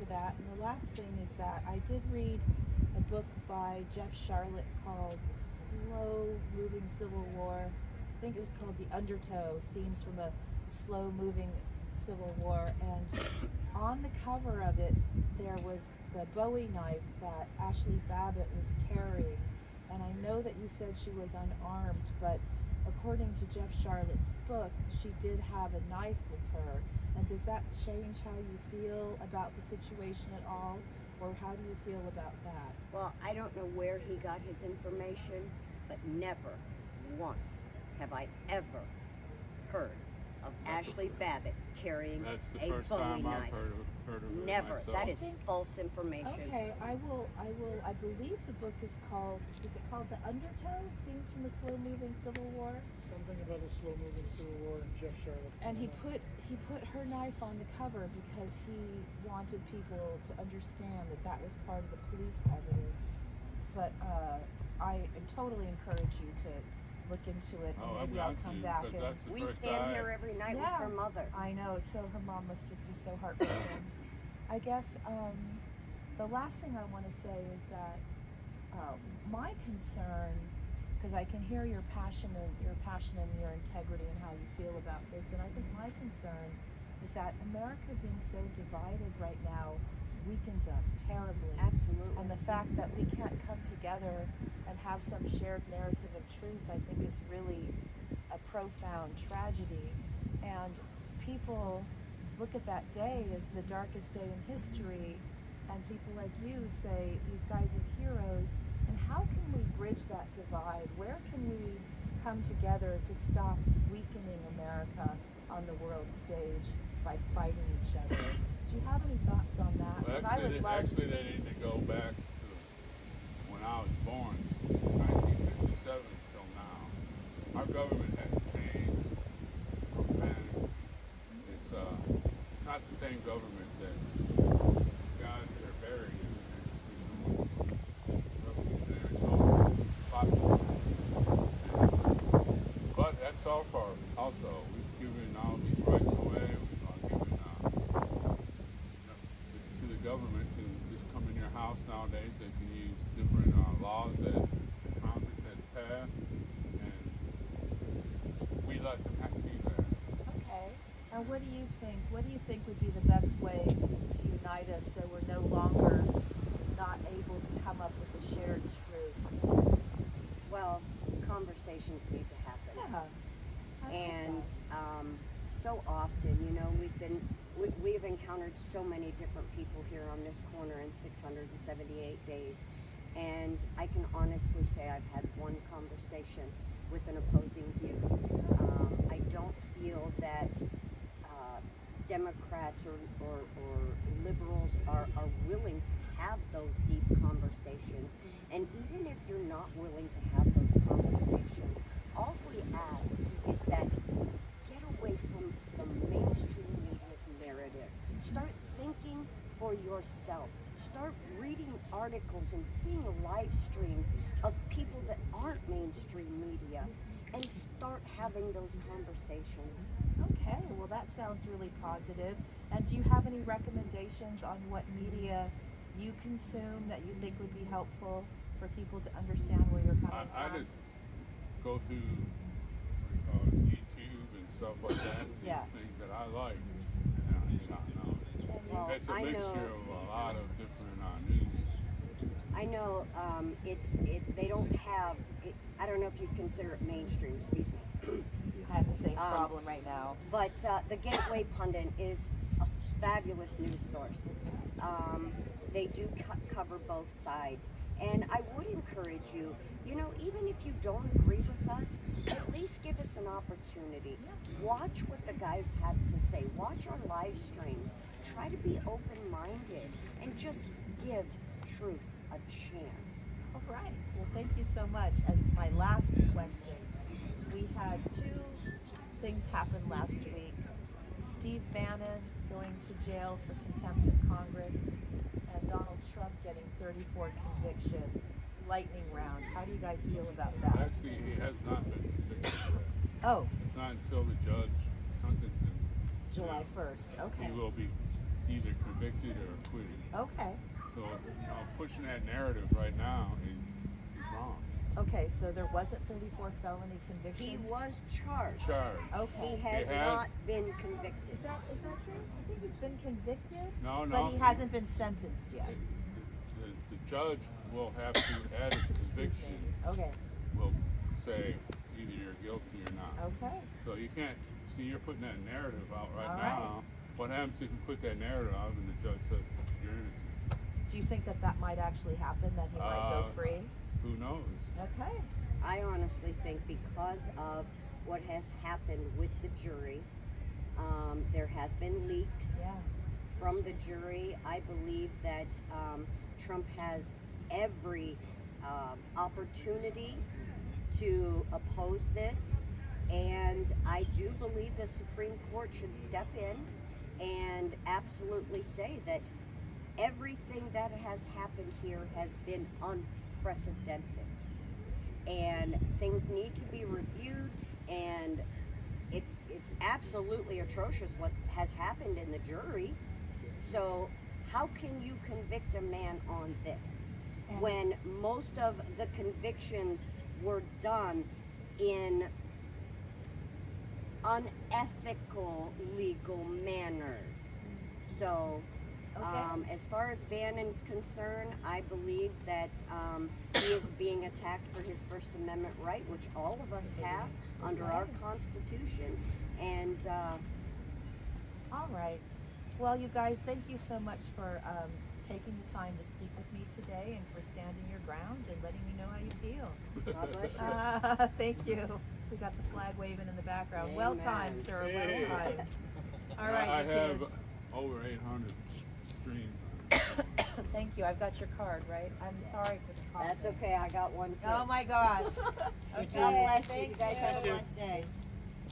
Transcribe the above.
that. And the last thing is that I did read a book by Jeff Sherlett called Slow Moving Civil War. I think it was called The Undertow, Scenes from a Slow Moving Civil War. And on the cover of it, there was the Bowie knife that Ashley Babbitt was carrying. And I know that you said she was unarmed, but according to Jeff Sherlett's book, she did have a knife with her. And does that change how you feel about the situation at all? Or how do you feel about that? Well, I don't know where he got his information, but never once have I ever heard of Ashley Babbitt carrying a Bowie knife. Heard of it Never. myself. That is false information. Okay, I believe the book is it called The Undertow? Scenes from a Slow Moving Civil War? Something about a slow-moving Civil War and Jeff Sherlett. And he put her knife on the cover because he wanted people to understand that that was part of the police evidence. But I totally encourage you to look into it, and maybe I'll come back. And we stand here every night with her mother. I know, so her mom must just be so heartbroken. I guess the last thing I want to say is that my concern, because I can hear your passion and your integrity and how you feel about this, and I think my concern is that America being so divided right now weakens us terribly. Absolutely. And the fact that we can't come together and have some shared narrative of truth, I think, is really a profound tragedy. And people look at that day as the darkest day in history, and people like you say these guys are heroes. And how can we bridge that divide? Where can we come together to stop weakening America on the world stage by fighting each other? Do you have any thoughts on that? Well, actually, they need to go back to when I was born, 1957 till now. Our government has changed dramatically. It's not the same government that guys that are buried in there. But that's our part also. We've given all these rights away. Government can just come in your house nowadays. They can use different laws that Congress has passed, and we let them have to be there. Okay. And what do you think? What do you think would be the best way to unite us so we're no longer not able to come up with a shared truth? Well, conversations need to happen. Yeah. And so often, we've encountered so many different people here on this corner in 678 days, and I can honestly say I've had one conversation with an opposing view. I don't feel that Democrats or liberals are willing to have those deep conversations, and even if you're not willing to have those conversations, all we ask is that get away from the mainstream media's narrative. Start thinking for yourself. Start reading articles and seeing live streams of people that aren't mainstream media, and start having those conversations. Okay, well that sounds really positive. And do you have any recommendations on what media you consume that you think would be helpful for people to understand where you're coming from? I just go through YouTube and stuff like that, see things that I like. Well, it's a mixture of a lot of different news. I know they don't have, I don't know if you consider it mainstream, excuse me. I have the same problem right now. But the Gateway Pundit is a fabulous news source. They do cover both sides. And I would encourage you, even if you don't agree with us, at least give us an opportunity. Watch what the guys have to say. Watch our live streams. Try to be open-minded and just give truth a chance. All right. Well, thank you so much. And my last question. We had two things happen last week. Steve Bannon going to jail for contempt of Congress, and Donald Trump getting 34 convictions. Lightning round. How do you guys feel about that? Actually, he has not been convicted yet. Oh. It's not until the judge sentences him. July 1st. Okay. He will be either convicted or acquitted. Okay. So, pushing that narrative right now is wrong. Okay, so there wasn't 34 felony convictions? He was charged. Okay. He has He had- not been convicted. Is that true? I think he's been convicted, No, but he hasn't been sentenced yet. The judge will have to, at his conviction, Okay. will say either you're guilty or not. Okay. So you can't, see, you're putting that narrative out right All now. What happens if you put that narrative out and the judge says you're innocent? Do you think that might actually happen, that he might go free? Who knows? Okay. I honestly think because of what has happened with the jury, there has been leaks Yeah. from the jury. I believe that Trump has every opportunity to oppose this, and I do believe the Supreme Court should step in and absolutely say that everything that has happened here has been unprecedented, and things need to be reviewed, and it's absolutely atrocious what has happened in the jury. So how can you convict a man on this when most of the convictions were done in unethical legal manners? So as far as Bannon's concerned, I believe that he is being attacked for his First Amendment right, which all of us have under our Constitution. And All right. Well, you guys, thank you so much for taking the time to speak with me today and for standing your ground and letting me know how you feel. God bless you. Thank you. We got the flag waving in the background. Well Amen. timed, sir. Yeah. Well timed. All right, I you have kids. over 800 streams. Thank you. I've got your card, right? I'm sorry for the cough. That's okay, I got one too. Oh my gosh. God Okay. bless you. Thank You guys have a you. blessed day.